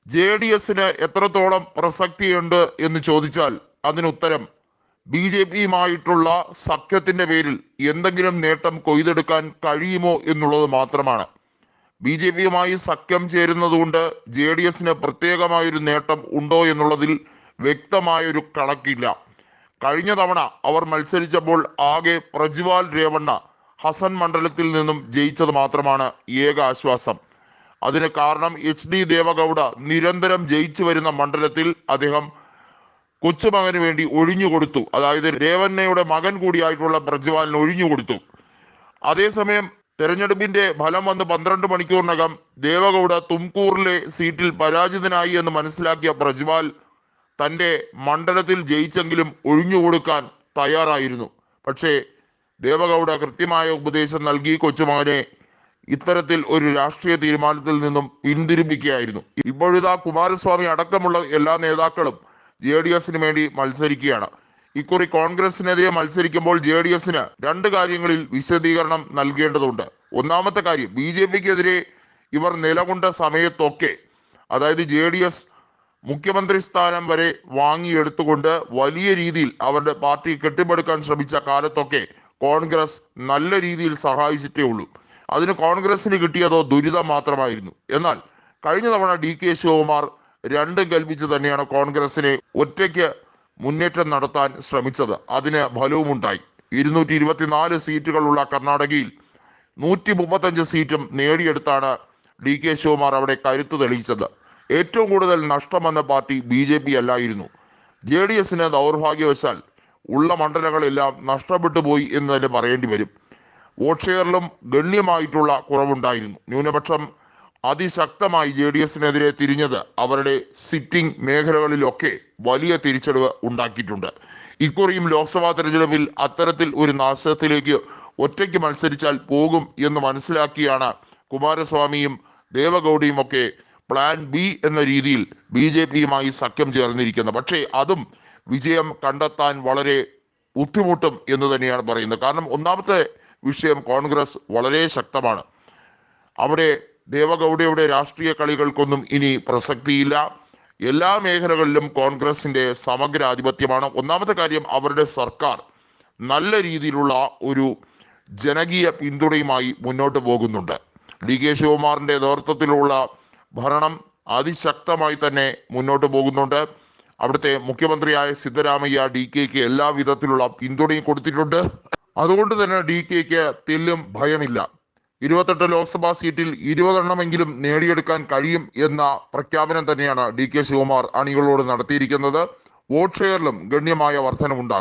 JDSന് എത്രത്തോളം പ്രസക്തിയുണ്ട് എന്ന് ചോദിച്ചാൽ അതിനുത്തരം BJPയുമായിട്ടുള്ള സഖ്യത്തിന്റെ പേരിൽ എന്തെങ്കിലും നേട്ടം കൊയ്തെടുക്കാൻ കഴിയുമോ എന്നുള്ളത് മാത്രമാണ്. BJPയുമായി സഖ്യം ചേരുന്നതുകൊണ്ട് JDSന് പ്രത്യേകമായൊരു നേട്ടം ഉണ്ടോ എന്നുള്ളതിൽ വ്യക്തമായൊരു കണക്കില്ല. കഴിഞ്ഞ തവണ അവർ മത്സരിച്ചപ്പോൾ ആകെ പ്രജ്വാൽ രേവണ്ണ ഹസൻ മണ്ഡലത്തിൽ നിന്നും ജയിച്ചത് മാത്രമാണ് ഏക ആശ്വാസം. അതിന് കാരണം HD ദേവഗൌഡ നിരന്തരം ജയിച്ചു വരുന്ന മണ്ഡലത്തിൽ അദ്ദേഹം കൊച്ചുമകന് വേണ്ടി ഒഴിഞ്ഞുകൊടുത്തു. അതായത് രേവണ്ണയുടെ മകൻ കൂടിയായിട്ടുള്ള പ്രജ്വാലിന് ഒഴിഞ്ഞുകൊടുത്തു. അതേസമയം തെരഞ്ഞെടുപ്പിന്റെ ഫലം വന്ന് 12 മണിക്കൂറിനകം ദേവഗൌഡ തുംകൂറിലെ സീറ്റിൽ പരാജിതനായി എന്ന് മനസ്സിലാക്കിയ പ്രജ്വാൽ തന്റെ മണ്ഡലത്തിൽ ജയിച്ചെങ്കിലും ഒഴിഞ്ഞുകൊടുക്കാൻ തയ്യാറായിരുന്നു. പക്ഷേ ദേവഗൌഡ കൃത്യമായ ഉപദേശം നൽകി കൊച്ചുമകനെ ഇത്തരത്തിൽ ഒരു രാഷ്ട്രീയ തീരുമാനത്തിൽ നിന്നും പിന്തിരിപ്പിക്കുകയായിരുന്നു. ഇപ്പോഴിതാ കുമാരസ്വാമി അടക്കമുള്ള എല്ലാ നേതാക്കളും JDSന് വേണ്ടി മത്സരിക്കുകയാണ്. ഇക്കുറി കോൺഗ്രസിനെതിരെ മത്സരിക്കുമ്പോൾ JDSന് രണ്ട് കാര്യങ്ങളിൽ വിശദീകരണം നൽകേണ്ടതുണ്ട്. ഒന്നാമത്തെ കാര്യം, BJPക്കെതിരെ ഇവർ നിലകൊണ്ട സമയത്തൊക്കെ, അതായത് JDS മുഖ്യമന്ത്രി സ്ഥാനം വരെ വാങ്ങിയെടുത്തുകൊണ്ട് വലിയ രീതിയിൽ അവരുടെ പാർട്ടി കെട്ടിപ്പടുക്കാൻ ശ്രമിച്ച കാലത്തൊക്കെ കോൺഗ്രസ് നല്ല രീതിയിൽ സഹായിച്ചിട്ടേ ഉള്ളൂ. അതിന് കോൺഗ്രസിന് കിട്ടിയതോ ദുരിതം മാത്രമായിരുന്നു. എന്നാൽ കഴിഞ്ഞ തവണ DK ശിവകുമാർ രണ്ടും കൽപ്പിച്ച് തന്നെയാണ് കോൺഗ്രസിനെ ഒറ്റയ്ക്ക് മുന്നേറ്റം നടത്താൻ ശ്രമിച്ചത്. അതിന് ഫലവുമുണ്ടായി. 224 സീറ്റുകളുള്ള കർണാടകയിൽ 135 സീറ്റും നേടിയെടുത്താണ് DK ശിവകുമാർ അവിടെ കരുത്ത് തെളിയിച്ചത്. ഏറ്റവും കൂടുതൽ നഷ്ടം വന്ന പാർട്ടി BJP അല്ലായിരുന്നു. JDSന് ദൗർഭാഗ്യവശാൽ ഉള്ള മണ്ഡലങ്ങളെല്ലാം നഷ്ടപ്പെട്ടു പോയി എന്ന് തന്നെ പറയേണ്ടി വരും. വോട്ട് ഷെയറിലും ഗണ്യമായിട്ടുള്ള കുറവുണ്ടായിരുന്നു. ന്യൂനപക്ഷം അതിശക്തമായി JDSനെതിരെ തിരിഞ്ഞത് അവരുടെ സിറ്റിംഗ് മേഖലകളിലൊക്കെ വലിയ തിരിച്ചടിവ് ഉണ്ടാക്കിയിട്ടുണ്ട്. ഇക്കുറിയും ലോക്സഭാ തെരഞ്ഞെടുപ്പിൽ അത്തരത്തിൽ ഒരു നാശത്തിലേക്ക് ഒറ്റയ്ക്ക് മത്സരിച്ചാൽ പോകും എന്ന് മനസ്സിലാക്കിയാണ് കുമാരസ്വാമിയും ദേവഗൌഡയും ഒക്കെ പ്ലാൻ B എന്ന രീതിയിൽ BJPയുമായി സഖ്യം ചേർന്നിരിക്കുന്നത്. പക്ഷേ അതും വിജയം കണ്ടെത്താൻ വളരെ ബുദ്ധിമുട്ടും എന്ന് തന്നെയാണ് പറയുന്നത്. കാരണം ഒന്നാമത്തെ വിഷയം, കോൺഗ്രസ് വളരെ ശക്തമാണ്. അവിടെ ദേവഗൌഡയുടെ രാഷ്ട്രീയ കളികൾക്കൊന്നും ഇനി പ്രസക്തിയില്ല. എല്ലാ മേഖലകളിലും കോൺഗ്രസിന്റെ സമഗ്ര ആധിപത്യമാണ്. ഒന്നാമത്തെ കാര്യം, അവരുടെ സർക്കാർ നല്ല രീതിയിലുള്ള ഒരു ജനകീയ പിന്തുണയുമായി മുന്നോട്ട് പോകുന്നുണ്ട്. DK ശിവകുമാറിന്റെ നേതൃത്വത്തിലുള്ള ഭരണം അതിശക്തമായി തന്നെ മുന്നോട്ട് പോകുന്നുണ്ട്. അവിടുത്തെ മുഖ്യമന്ത്രിയായ സിദ്ധരാമയ്യ DKക്ക് എല്ലാ വിധത്തിലുള്ള പിന്തുണയും കൊടുത്തിട്ടുണ്ട്. അതുകൊണ്ട് തന്നെ DKക്ക് തെല്ലും ഭയമില്ല. 28 ലോക്സഭാ സീറ്റിൽ 20 എണ്ണമെങ്കിലും നേടിയെടുക്കാൻ കഴിയും എന്ന പ്രഖ്യാപനം തന്നെയാണ് DK ശിവകുമാർ അണികളോട് നടത്തിയിരിക്കുന്നത്. വോട്ട് ഷെയറിലും ഗണ്യമായ വർധനവുണ്ടാകും.